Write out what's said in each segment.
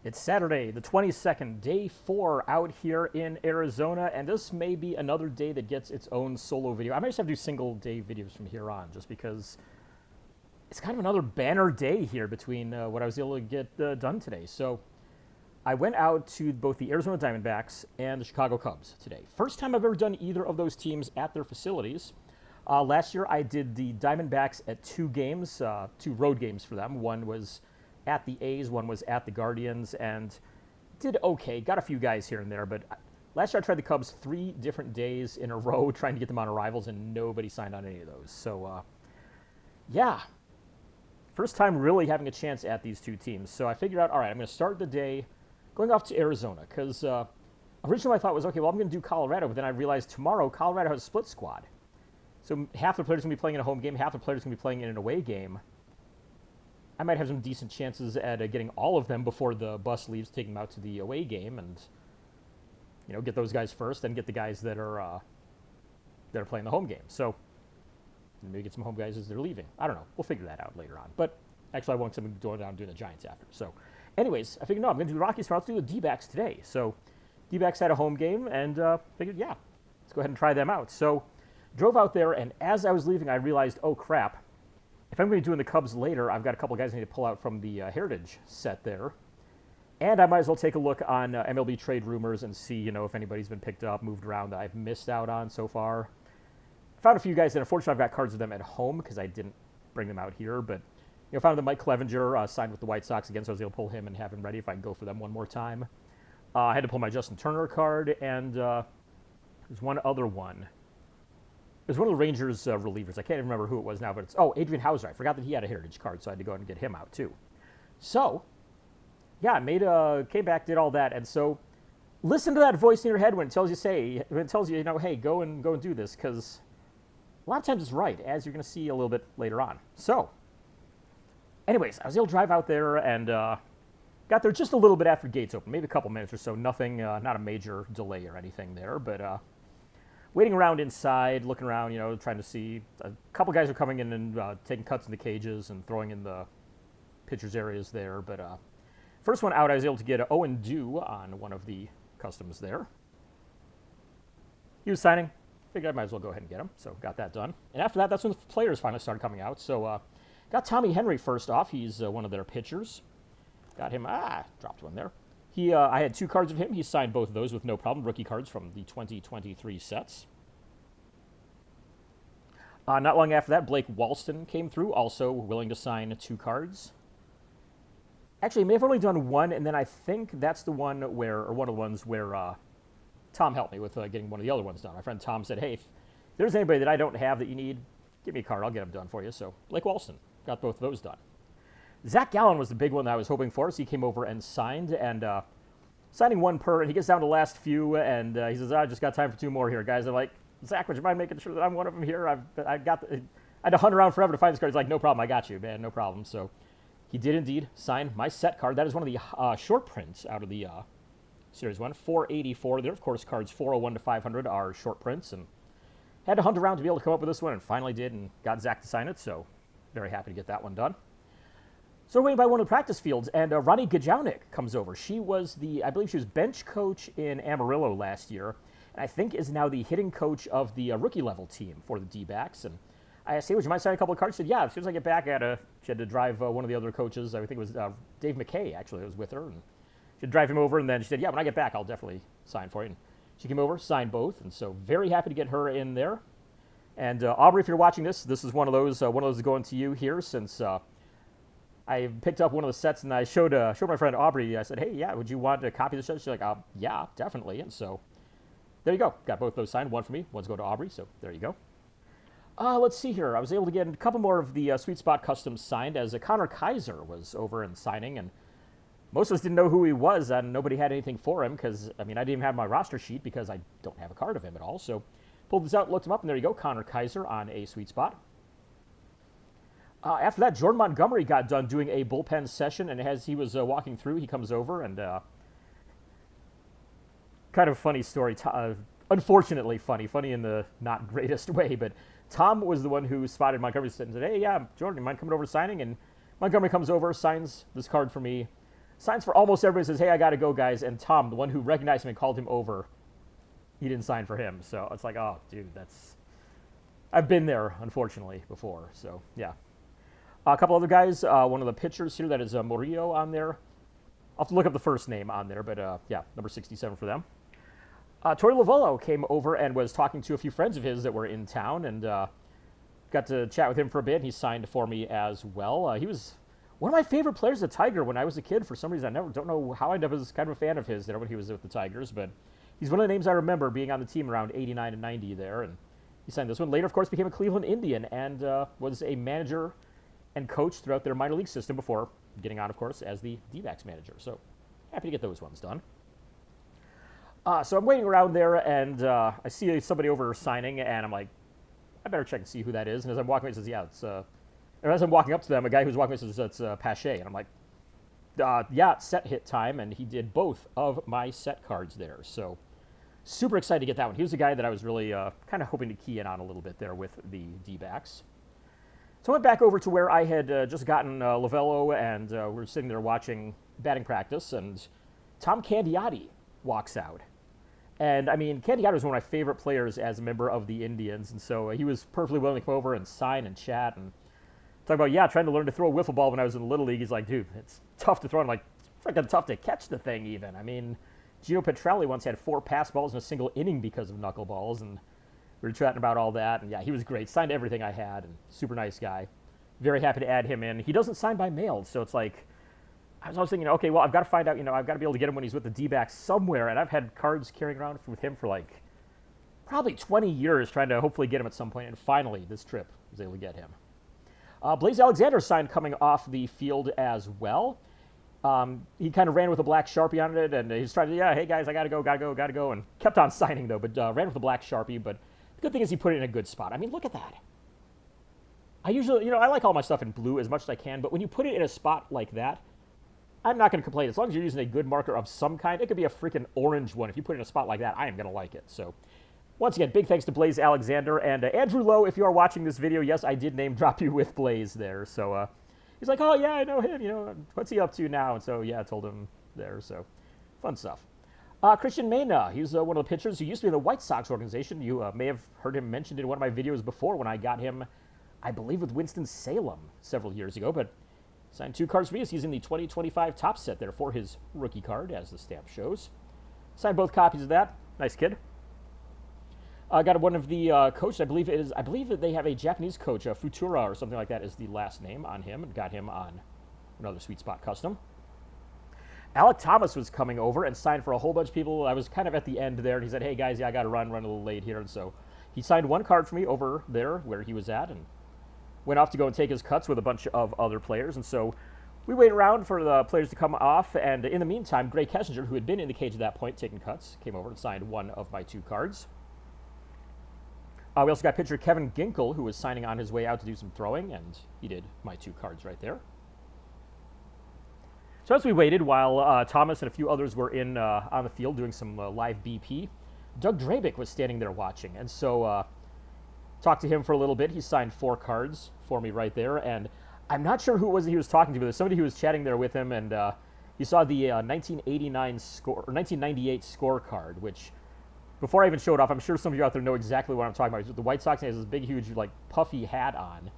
It's Saturday, the 22nd, day 4 out here in Arizona, and this may be another day that gets its own solo video. I might just have to do single-day videos from here on, just because it's kind of another banner day here between what I was able to get done today. So I went out to both the Arizona Diamondbacks and the Chicago Cubs today. First time I've ever done either of those teams at their facilities. Last year I did the Diamondbacks at 2 games, 2 road games for them. One was at the A's, one was at the Guardians, and did okay. Got a few guys here and there, but last year I tried the Cubs 3 different days in a row trying to get them on arrivals, and nobody signed on any of those. So, yeah. First time really having a chance at these 2 teams. So I figured out, all right, I'm going to start the day going off to Arizona, because originally I thought was, okay, well, I'm going to do Colorado, but then I realized tomorrow Colorado has a split squad. So half the players are going to be playing in a home game, half the players are going to be playing in an away game. I might have some decent chances at getting all of them before the bus leaves, taking them out to the away game, and get those guys first, then get the guys that are playing the home game. So maybe get some home guys as they're leaving. I don't know. We'll figure that out later on. But actually, I won't. Because I'm going down and doing the Giants after. So, anyways, I figured no, I'm going to do the Rockies tomorrow. Let's do the D-backs today. So, D-backs had a home game, and figured, yeah, let's go ahead and try them out. So, drove out there, and as I was leaving, I realized, oh crap. If I'm going to be doing the Cubs later, I've got a couple guys I need to pull out from the Heritage set there. And I might as well take a look on MLB trade rumors and see, if anybody's been picked up, moved around that I've missed out on so far. Found a few guys that unfortunately I've got cards of them at home because I didn't bring them out here. But, found that Mike Clevenger signed with the White Sox again, so I was able to pull him and have him ready if I can go for them one more time. I had to pull my Justin Turner card, and there's one other one. It was one of the Rangers relievers. I can't even remember who it was now, but it's, Adrian Hauser. I forgot that he had a Heritage card, so I had to go ahead and get him out too. So, yeah, came back, did all that, and so listen to that voice in your head when it tells you, hey, go and do this, because a lot of times it's right, as you're going to see a little bit later on. So, anyways, I was able to drive out there and got there just a little bit after gates open, maybe a couple minutes or so. Nothing, not a major delay or anything there, but waiting around inside, looking around, trying to see. A couple guys are coming in and taking cuts in the cages and throwing in the pitchers' areas there. But first one out, I was able to get Owen Dew on one of the customs there. He was signing. Figured I might as well go ahead and get him, so got that done. And after that, that's when the players finally started coming out. So got Tommy Henry first off. He's one of their pitchers. Got him. Dropped one there. I had 2 cards of him. He signed both of those with no problem. Rookie cards from the 2023 sets. Not long after that, Blake Walston came through, also willing to sign 2 cards. Actually, he may have only done 1, and then I think that's the one one of the ones where Tom helped me with getting one of the other ones done. My friend Tom said, hey, if there's anybody that I don't have that you need, give me a card. I'll get them done for you. So Blake Walston got both of those done. Zach Gallen was the big one that I was hoping for, so he came over and signed, and signing 1 per, and he gets down to the last few, and he says, I just got time for 2 more here, guys. I'm like, Zach, would you mind making sure that I'm one of them here? I had to hunt around forever to find this card. He's like, no problem, I got you, man, no problem. So he did indeed sign my set card. That is one of the short prints out of the Series 1, 484. There, of course, cards 401 to 500 are short prints, and had to hunt around to be able to come up with this one, and finally did, and got Zach to sign it, so very happy to get that one done. So we're waiting by one of the practice fields, and Ronnie Gajownik comes over. She was I believe she was bench coach in Amarillo last year, and I think is now the hitting coach of the rookie level team for the D-backs. And I asked, hey, would you mind signing a couple of cards? She said, yeah, as soon as I get back, she had to drive one of the other coaches, I think it was Dave McKay, actually, that was with her, and she'd drive him over, and then she said, yeah, when I get back, I'll definitely sign for you. And she came over, signed both, and so very happy to get her in there. And Aubrey, if you're watching this is one of those going to you here, since I picked up one of the sets, and I showed my friend Aubrey. I said, hey, yeah, would you want a copy of the set? She's like, yeah, definitely. And so there you go. Got both those signed. One for me, one's going to Aubrey, so there you go. Let's see here. I was able to get a couple more of the Sweet Spot Customs signed, as Connor Kaiser was over and signing, and most of us didn't know who he was, and nobody had anything for him because, I didn't even have my roster sheet because I don't have a card of him at all. So pulled this out, looked him up, and there you go, Connor Kaiser on a Sweet Spot. After that, Jordan Montgomery got done doing a bullpen session, and as he was walking through, he comes over, and kind of funny story, unfortunately funny in the not greatest way, but Tom was the one who spotted Montgomery and said, hey, yeah, Jordan, you mind coming over to signing? And Montgomery comes over, signs this card for me, signs for almost everybody, says, hey, I got to go, guys. And Tom, the one who recognized him and called him over, he didn't sign for him. So it's like, oh, dude, I've been there, unfortunately, before. So, yeah. A couple other guys, one of the pitchers here, that is Murillo on there. I'll have to look up the first name on there, but yeah, number 67 for them. Torey Lovullo came over and was talking to a few friends of his that were in town, and got to chat with him for a bit. He signed for me as well. He was one of my favorite players at Tiger when I was a kid. For some reason, don't know how I was kind of a fan of his there when he was with the Tigers, but he's one of the names I remember being on the team around 89 and 90 there, and he signed this one. Later, of course, became a Cleveland Indian and was a manager and coach throughout their minor league system before getting on, of course, as the D-backs manager. So happy to get those ones done. So I'm waiting around there, and I see somebody over signing, and I'm like, I better check and see who that is. And as I'm walking, he says, yeah, it's... and as I'm walking up to them, a guy who's walking says, it's Pache. And I'm like, yeah, set hit time, and he did both of my set cards there. So super excited to get that one. He was a guy that I was really kind of hoping to key in on a little bit there with the D-backs. So I went back over to where I had just gotten Lovullo, and we were sitting there watching batting practice, and Tom Candiotti walks out. And, I mean, Candiotti was one of my favorite players as a member of the Indians, and so he was perfectly willing to come over and sign and chat and talk about, yeah, trying to learn to throw a wiffle ball when I was in the Little League. He's like, dude, it's tough to throw. I'm like, it's freaking tough to catch the thing even. I mean, Gino Petrelli once had 4 pass balls in a single inning because of knuckleballs, and we were chatting about all that, and yeah, he was great. Signed everything I had, and super nice guy. Very happy to add him in. He doesn't sign by mail, so it's like, I was always thinking, okay, well, I've got to find out, I've got to be able to get him when he's with the D-backs somewhere, and I've had cards carrying around with him for like probably 20 years trying to hopefully get him at some point, and finally this trip I was able to get him. Blaze Alexander signed coming off the field as well. He kind of ran with a black Sharpie on it, and he's trying to, yeah, hey guys, I gotta go, and kept on signing though, but ran with a black Sharpie, but the good thing is he put it in a good spot. I mean, look at that. I usually, I like all my stuff in blue as much as I can, but when you put it in a spot like that, I'm not going to complain. As long as you're using a good marker of some kind, it could be a freaking orange one. If you put it in a spot like that, I am going to like it. So, once again, big thanks to Blaze Alexander. And Andrew Lowe, if you are watching this video, yes, I did name drop you with Blaze there. So, he's like, oh, yeah, I know him. What's he up to now? And so, yeah, I told him there. So, fun stuff. Christian Mena, he's one of the pitchers who used to be in the White Sox organization. You may have heard him mentioned in one of my videos before when I got him, I believe, with Winston-Salem several years ago. But signed 2 cards for me. He's using the 2025 top set there for his rookie card, as the stamp shows. Signed both copies of that. Nice kid. Got one of the coaches. I believe that they have a Japanese coach, Futura or something like that is the last name on him, and got him on another Sweet Spot custom. Alec Thomas was coming over and signed for a whole bunch of people. I was kind of at the end there, and he said, hey guys, yeah, I got to run a little late here. And so he signed 1 card for me over there where he was at, and went off to go and take his cuts with a bunch of other players. And so we waited around for the players to come off. And in the meantime, Gray Kessinger, who had been in the cage at that point taking cuts, came over and signed 1 of my 2 cards. We also got pitcher Kevin Ginkel, who was signing on his way out to do some throwing, and he did my 2 cards right there. So as we waited while Thomas and a few others were in on the field doing some live BP, Doug Drabick was standing there watching. And so talked to him for a little bit. He signed 4 cards for me right there, and I'm not sure who it was that he was talking to, but there's somebody who was chatting there with him, and he saw the 1989 score or 1998 scorecard, which before I even showed off, I'm sure some of you out there know exactly what I'm talking about. He's with the White Sox, and he has this big, huge, like puffy hat on,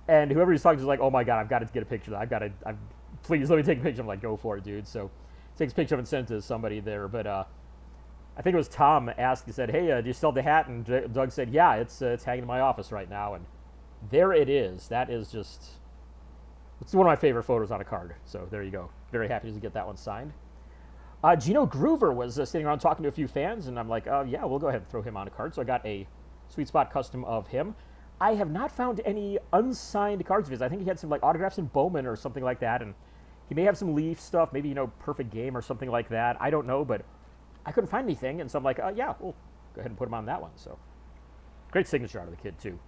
and whoever he's talking to is like, "Oh my God, I've got to get a picture of that. Please let me take a picture." I'm like, "Go for it, dude." So takes a picture of it and sent it to somebody there, but I think it was Tom asked, he said, hey, do you still have the hat? And Doug said, yeah, it's hanging in my office right now. And there it is. That is just, it's one of my favorite photos on a card. So there you go. Very happy to get that one signed. Gino Groover was sitting around talking to a few fans, and I'm like, yeah, we'll go ahead and throw him on a card. So I got a Sweet Spot custom of him. I have not found any unsigned cards of his. I think he had some like autographs in Bowman or something like that, and he may have some Leaf stuff, maybe, Perfect Game or something like that. I don't know, but I couldn't find anything, and so I'm like, yeah, we'll go ahead and put him on that one. So great signature out of the kid, too.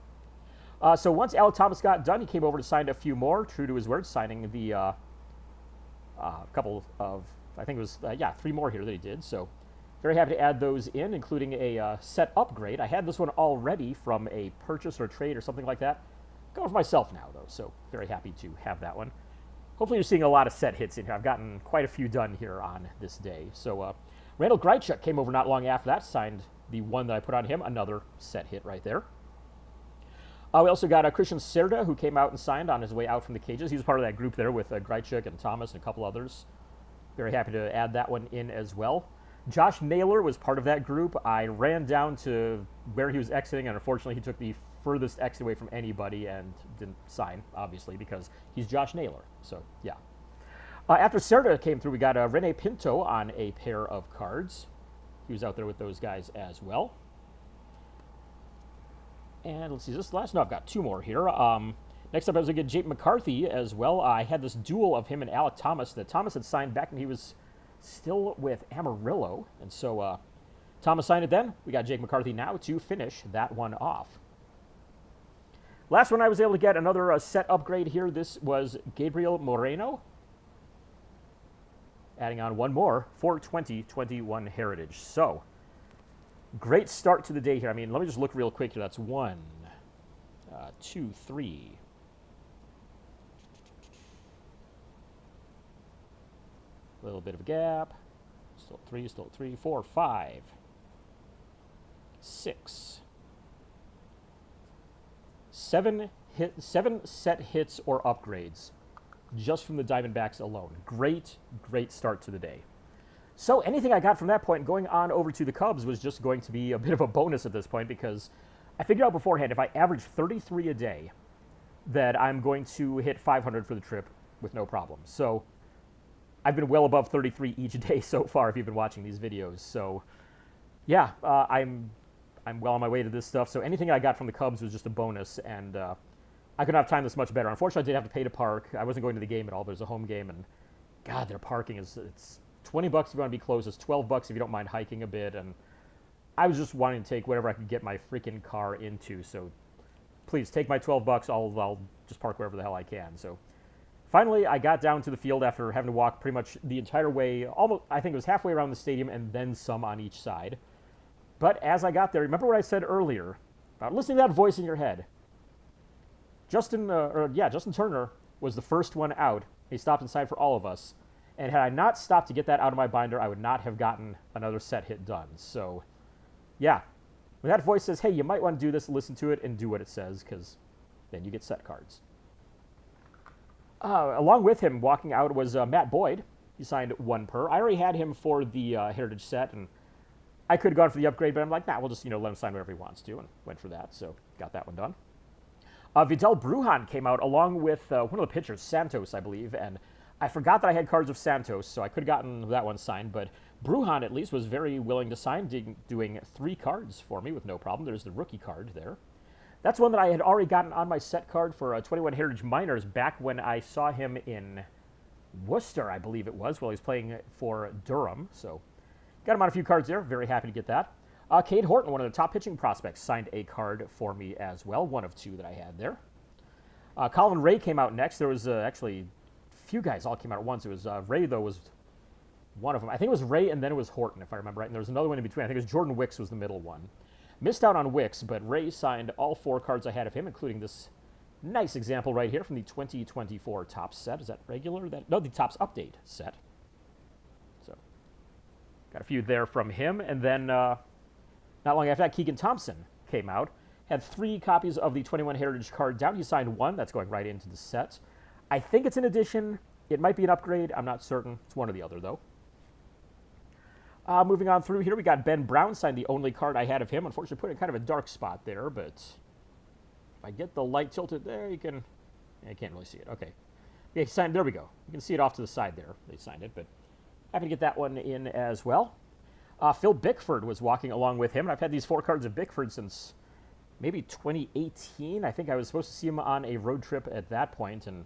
So once Alec Thomas got done, he came over to sign a few more, true to his word, signing the couple of, I think it was, 3 more here that he did. So very happy to add those in, including a set upgrade. I had this one already from a purchase or trade or something like that. Going for myself now, though, so very happy to have that one. hopefully you're seeing a lot of set hits in here. I've gotten quite a few done here on this day. So Randall Grichuk came over not long after that, signed the one that I put on him, another set hit right there. We also got Christian Cerda, who came out and signed on his way out from the cages. He was part of that group there with Grichuk and Thomas and a couple others. Very happy to add that one in as well. Josh Naylor was part of that group. I ran down to where he was exiting, and unfortunately he took the furthest exit away from anybody and didn't sign, obviously, because he's Josh Naylor. So, yeah. After Cerda came through, we got Rene Pinto on a pair of cards. He was out there with those guys as well. And let's see, this last, no, I've got two more here. Next up, I was going to get Jake McCarthy as well. I had this duel of him and Alec Thomas that Thomas had signed back when he was still with Amarillo. And so Thomas signed it then. We got Jake McCarthy now to finish that one off. Last one, I was able to get another set upgrade here. This was Gabriel Moreno. Adding on one more for 2021 Heritage. So, great start to the day here. I mean, let me just look real quick here. That's 1, 2, 3. A little bit of a gap. Still 3, 4, 5, 6. 7 set hits or upgrades just from the Diamondbacks alone. Great, great start to the day. So anything I got from that point going on over to the Cubs was just going to be a bit of a bonus at this point, because I figured out beforehand if I average 33 a day, that I'm going to hit 500 for the trip with no problem. So I've been well above 33 each day so far if you've been watching these videos. So yeah, I'm well on my way to this stuff. So anything I got from the Cubs was just a bonus, and I couldn't have timed this much better. Unfortunately, I did have to pay to park. I wasn't going to the game at all. There's a home game, and God, their parking it's $20 if you want to be close. It's $12 if you don't mind hiking a bit. And I was just wanting to take whatever I could get my freaking car into. So please take my $12. I'll just park wherever the hell I can. So finally, I got down to the field after having to walk pretty much the entire way. Almost, I think it was halfway around the stadium and then some on each side. But as I got there, remember what I said earlier about listening to that voice in your head? Justin Turner was the first one out. He stopped inside for all of us. And had I not stopped to get that out of my binder, I would not have gotten another set hit done. So, yeah. When that voice says, hey, you might want to do this, listen to it and do what it says, because then you get set cards. Along with him walking out was Matt Boyd. He signed 1 per. I already had him for the Heritage set, and I could have gone for the upgrade, but I'm like, nah, we'll just let him sign whatever he wants to, and went for that. So, got that one done. Vidal Brujan came out along with one of the pitchers, Santos, I believe, and I forgot that I had cards of Santos, so I could have gotten that one signed, but Brujan at least was very willing to sign, doing 3 cards for me with no problem. There's the rookie card there. That's one that I had already gotten on my set card for 21 Heritage Minors back when I saw him in Worcester, I believe it was, while he was playing for Durham. So got him on a few cards there. Very happy to get that. Cade Horton, one of the top pitching prospects, signed a card for me as well, one of 2 that I had there. Colin Ray came out next. There was actually few guys all came out at once. It was Ray, though, was one of them. I think it was Ray, and then it was Horton, if I remember right. And there was another one in between. I think it was Jordan Wicks was the middle one. Missed out on Wicks, but Ray signed all 4 cards I had of him, including this nice example right here from the 2024 Topps set. Is that regular? No, the Topps Update set. So, got a few there from him. And then, not long after that, Keegan Thompson came out. Had 3 copies of the 21 Heritage card down. He signed 1. That's going right into the set. I think it's an addition. It might be an upgrade. I'm not certain. It's one or the other, though. Moving on through here, we got Ben Brown signed the only card I had of him. Unfortunately, put in kind of a dark spot there, but if I get the light tilted there, you can't really see it. Okay. Yeah, he signed, there we go. You can see it off to the side there. They signed it, but happy to get that one in as well. Phil Bickford was walking along with him, and I've had these 4 cards of Bickford since maybe 2018. I think I was supposed to see him on a road trip at that point, and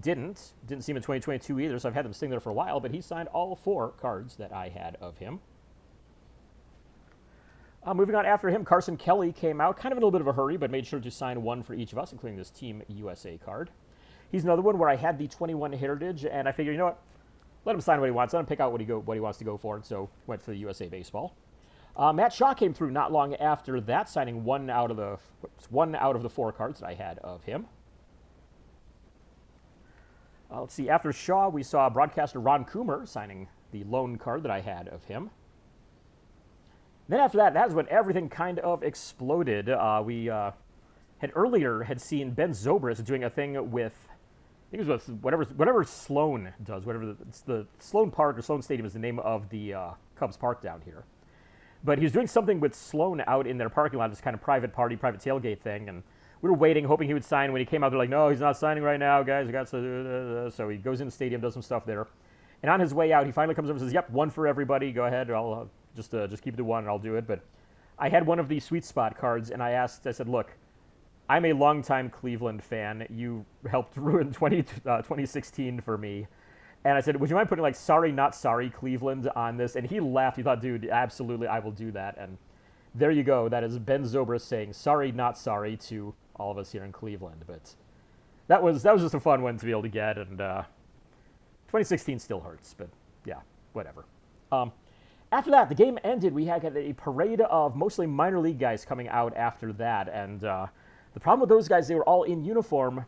didn't see him in 2022 either, so I've had them sitting there for a while, but he signed all 4 cards that I had of him. Moving on after him, Carson Kelly came out, kind of in a little bit of a hurry, but made sure to sign 1 for each of us, including this Team USA card. He's another one where I had the 21 Heritage, and I figured, you know what, let him sign what he wants, let him pick out what he wants to go for, and so went for the USA Baseball. Matt Shaw came through not long after that, signing 1 out of the 4 cards that I had of him. Let's see, after Shaw, we saw broadcaster Ron Coomer signing the loan card that I had of him. Then after that, that's when everything kind of exploded. We had earlier seen Ben Zobrist doing a thing with, I think it was with whatever Sloan does, it's the Sloan Park or Sloan Stadium is the name of the Cubs park down here. But he was doing something with Sloan out in their parking lot, this kind of private party, private tailgate thing, and we were waiting, hoping he would sign. When he came out, they're like, no, he's not signing right now, guys. I got so he goes in the stadium, does some stuff there. And on his way out, he finally comes over and says, yep, one for everybody. Go ahead. I'll just keep it to one, and I'll do it. But I had one of the sweet spot cards, and I said, look, I'm a longtime Cleveland fan. You helped ruin 2016 for me. And I said, would you mind putting, like, sorry, not sorry, Cleveland on this? And he laughed. He thought, dude, absolutely, I will do that. And there you go. That is Ben Zobrist saying sorry, not sorry to all of us here in Cleveland. But that was just a fun one to be able to get. And 2016 still hurts, but yeah, whatever. After that, the game ended. We had a parade of mostly minor league guys coming out after that. And the problem with those guys, they were all in uniform,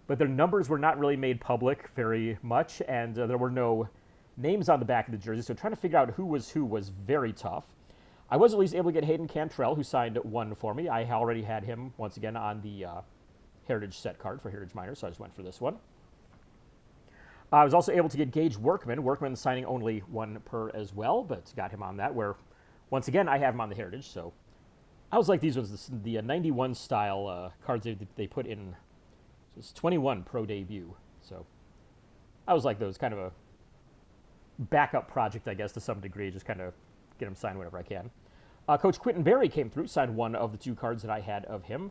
but their numbers were not really made public very much, and there were no names on the back of the jersey, so trying to figure out who was very tough. I was at least able to get Hayden Cantrell, who signed one for me. I already had him, once again, on the Heritage set card for Heritage Minor, so I just went for this one. I was also able to get Gage Workman. Workman signing only one per as well, but got him on that, where, once again, I have him on the Heritage, so I was like these ones, the 91 style cards they put in. It's 21 pro debut, so I was like those, kind of a backup project, I guess, to some degree, just kind of get him signed whenever I can. Coach Quentin Berry came through, signed one of the two cards that I had of him.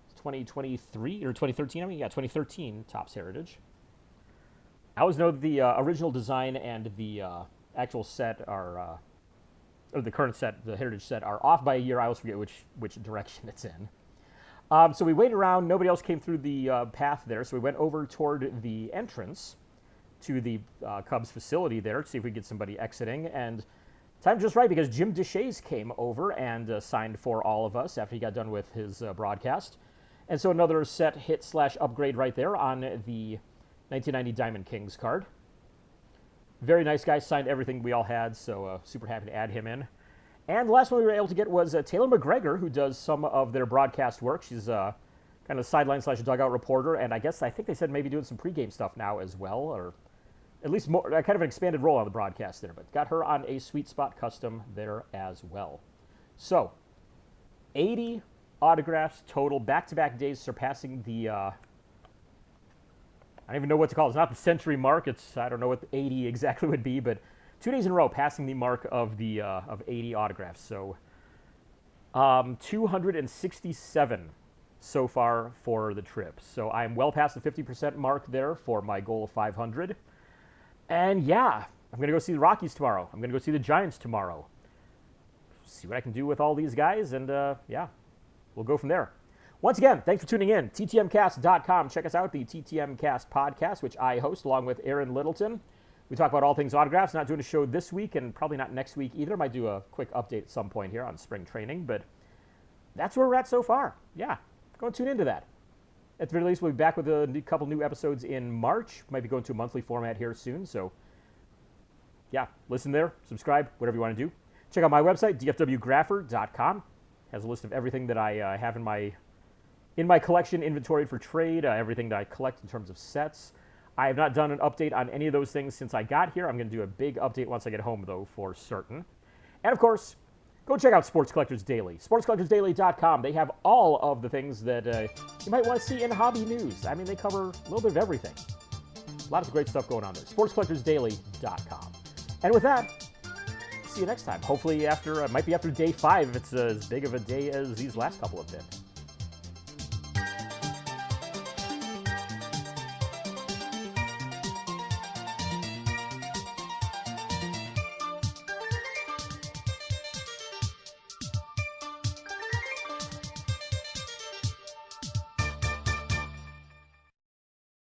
It's 2023, or 2013, 2013 Topps Heritage. I always know the original design and the actual set are, or the current set, the Heritage set, are off by a year. I always forget which direction it's in. So we waited around. Nobody else came through the path there, so we went over toward the entrance to the Cubs facility there to see if we could get somebody exiting. And time just right, because Jim Deshaies came over and signed for all of us after he got done with his broadcast. And so another set hit / upgrade right there on the 1990 Diamond Kings card. Very nice guy, signed everything we all had, so super happy to add him in. And the last one we were able to get was Taylor McGregor, who does some of their broadcast work. She's kind of sideline / dugout reporter, and I think they said maybe doing some pregame stuff now as well, or at least more, kind of an expanded role on the broadcast there, but got her on a sweet spot custom there as well. So, 80 autographs total, back-to-back days, surpassing the, I don't even know what to call it. It's not the century mark. I don't know what 80 exactly would be, but 2 days in a row passing the mark of the of 80 autographs. So 267 so far for the trip. So I'm well past the 50% mark there for my goal of 500. And yeah, I'm going to go see the Rockies tomorrow. I'm going to go see the Giants tomorrow. See what I can do with all these guys, and yeah, we'll go from there. Once again, thanks for tuning in. TTMcast.com. Check us out, the TTMcast podcast, which I host along with Aaron Littleton. We talk about all things autographs. Not doing a show this week, and probably not next week either. Might do a quick update at some point here on spring training, but that's where we're at so far. Yeah, go and tune into that. At the very least, we'll be back with a couple new episodes in March. Might be going to a monthly format here soon, so yeah, listen there, subscribe, whatever you want to do. Check out my website, dfwgrapher.com. Has a list of everything that I have in my collection, inventory for trade, everything that I collect in terms of sets. I have not done an update on any of those things since I got here. I'm going to do a big update once I get home, though, for certain. And, of course, go check out Sports Collectors Daily. SportsCollectorsDaily.com. They have all of the things that you might want to see in hobby news. I mean, they cover a little bit of everything. A lot of great stuff going on there. SportsCollectorsDaily.com. And with that, see you next time. Hopefully after, might be after day 5 if it's as big of a day as these last couple have been.